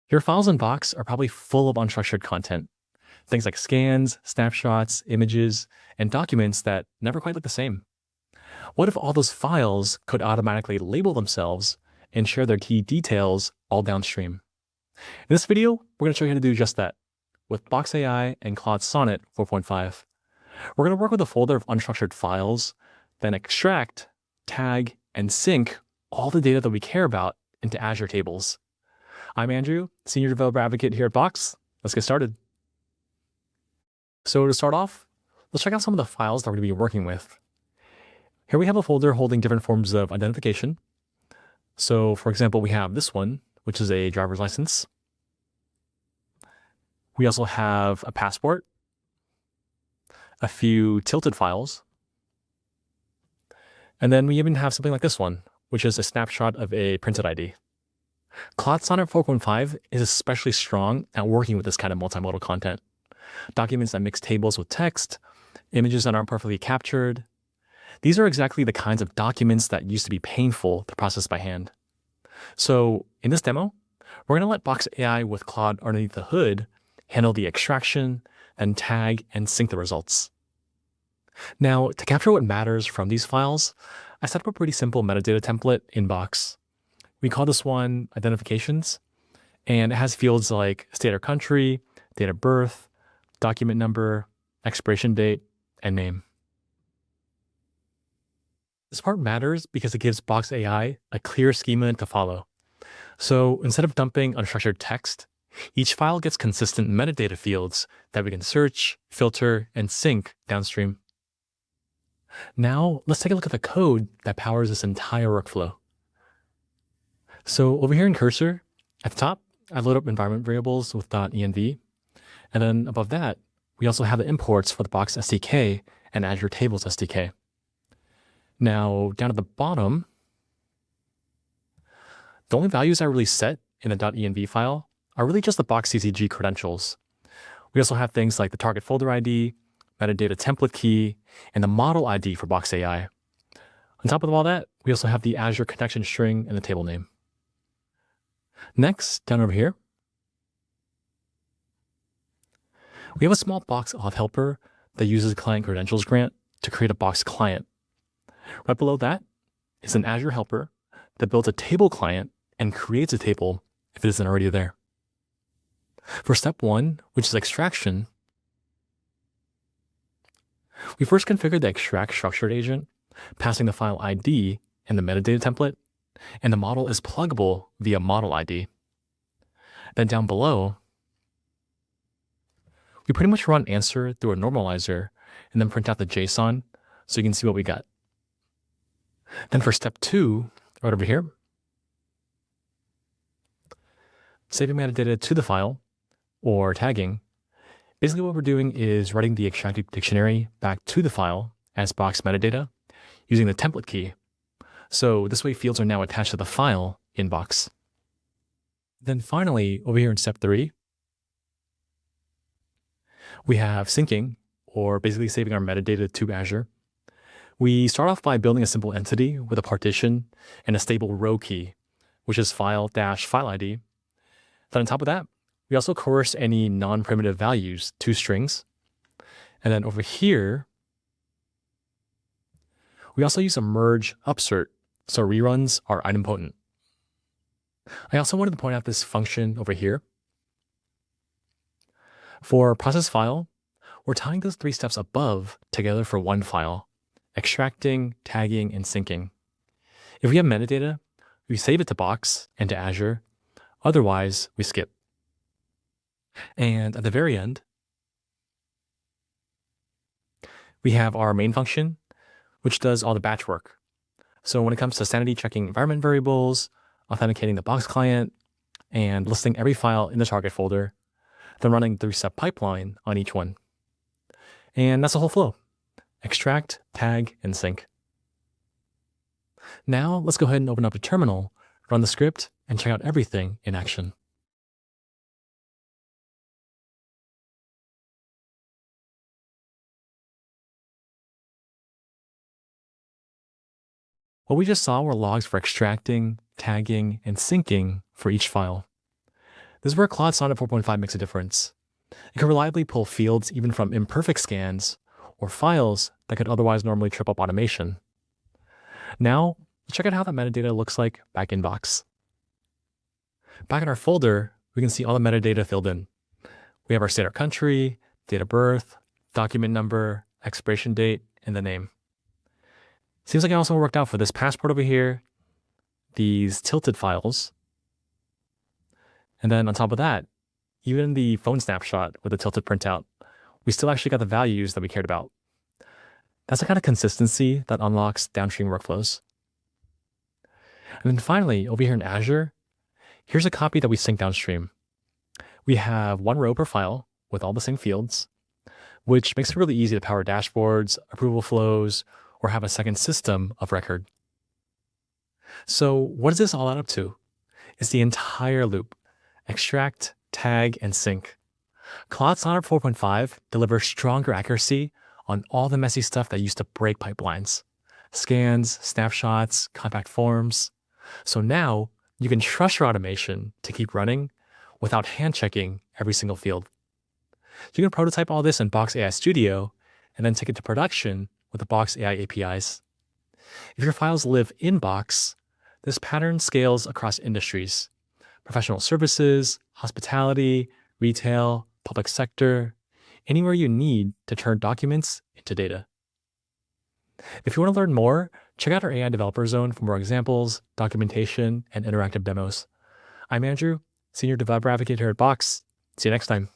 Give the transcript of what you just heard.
Your files in Box are probably full of unstructured content. Things like scans, snapshots, images, and documents that never quite look the same. What if all those files could automatically label themselves and share their key details all downstream? In this video, we're going to show you how to do just that with Box AI and Claude Sonnet 4.5. We're going to work with a folder of unstructured files, then extract, tag, and sync all the data that we care about into Azure Tables. I'm Andrew, Senior Developer Advocate here at Box. Let's get started. So to start off, let's check out some of the files that we're going to be working with. Here we have a folder holding different forms of identification. So for example, we have this one, which is a driver's license. We also have a passport, a few tilted files, and then we even have something like this one, which is a snapshot of a printed ID. Claude Sonnet 4.5 is especially strong at working with this kind of multimodal content. Documents that mix tables with text, images that aren't perfectly captured. These are exactly the kinds of documents that used to be painful to process by hand. So in this demo, we're going to let Box AI with Claude underneath the hood handle the extraction, and tag and sync the results. Now, to capture what matters from these files, I set up a pretty simple metadata template in Box. We call this one identifications, and it has fields like state or country, date of birth, document number, expiration date, and name. This part matters because it gives Box AI a clear schema to follow. So instead of dumping unstructured text, each file gets consistent metadata fields that we can search, filter, and sync downstream. Now, let's take a look at the code that powers this entire workflow. So over here in Cursor, at the top, I load up environment variables with .env. And then above that, we also have the imports for the Box SDK and Azure Tables SDK. Now, down at the bottom, the only values I really set in the .env file are really just the Box CCG credentials. We also have things like the target folder ID, metadata template key, and the model ID for Box AI. On top of all that, we also have the Azure connection string and the table name. Next, down over here, we have a small Box auth helper that uses client credentials grant to create a Box client. Right below that is an Azure helper that builds a table client and creates a table if it isn't already there. For step one, which is extraction, we first configured the extract structured agent, passing the file ID and the metadata template, and the model is pluggable via model ID. Then down below, we pretty much run answer through a normalizer and then print out the JSON so you can see what we got. Then for step two, right over here, saving metadata to the file, or tagging, basically what we're doing is writing the extracted dictionary back to the file as Box metadata using the template key. So this way fields are now attached to the file in Box. Then finally, over here in step 3, we have syncing, or basically saving our metadata to Azure. We start off by building a simple entity with a partition and a stable row key, which is file-file ID. Then on top of that, we also coerce any non-primitive values to strings. And then over here, we also use a merge upsert, so reruns are idempotent. I also wanted to point out this function over here. For process file, we're tying those 3 steps above together for one file, extracting, tagging, and syncing. If we have metadata, we save it to Box and to Azure. Otherwise, we skip. And at the very end, we have our main function, which does all the batch work. So when it comes to sanity checking environment variables, authenticating the Box client, and listing every file in the target folder, then running the 3-step pipeline on each one. And that's the whole flow. Extract, tag, and sync. Now let's go ahead and open up a terminal, run the script, and check out everything in action. What we just saw were logs for extracting, tagging, and syncing for each file. This is where Claude Sonnet 4.5 makes a difference. It can reliably pull fields even from imperfect scans or files that could otherwise normally trip up automation. Now, let's check out how that metadata looks like back in Box. Back in our folder, we can see all the metadata filled in. We have our state or country, date of birth, document number, expiration date, and the name. Seems like it also worked out for this passport over here, these tilted files, and then on top of that, even the phone snapshot with the tilted printout, we still actually got the values that we cared about. That's the kind of consistency that unlocks downstream workflows. And then finally, over here in Azure, here's a copy that we sync downstream. We have one row per file with all the same fields, which makes it really easy to power dashboards, approval flows, or have a second system of record. So what does this all add up to? It's the entire loop: extract, tag, and sync. Claude Sonnet 4.5 delivers stronger accuracy on all the messy stuff that used to break pipelines: scans, snapshots, compact forms. So now you can trust your automation to keep running without hand checking every single field. You can prototype all this in Box AI Studio and then take it to production with the Box AI APIs. If your files live in Box, this pattern scales across industries: professional services, hospitality, retail, public sector, anywhere you need to turn documents into data. If you want to learn more, check out our AI Developer Zone for more examples, documentation, and interactive demos. I'm Andrew, Senior Developer Advocate here at Box. See you next time.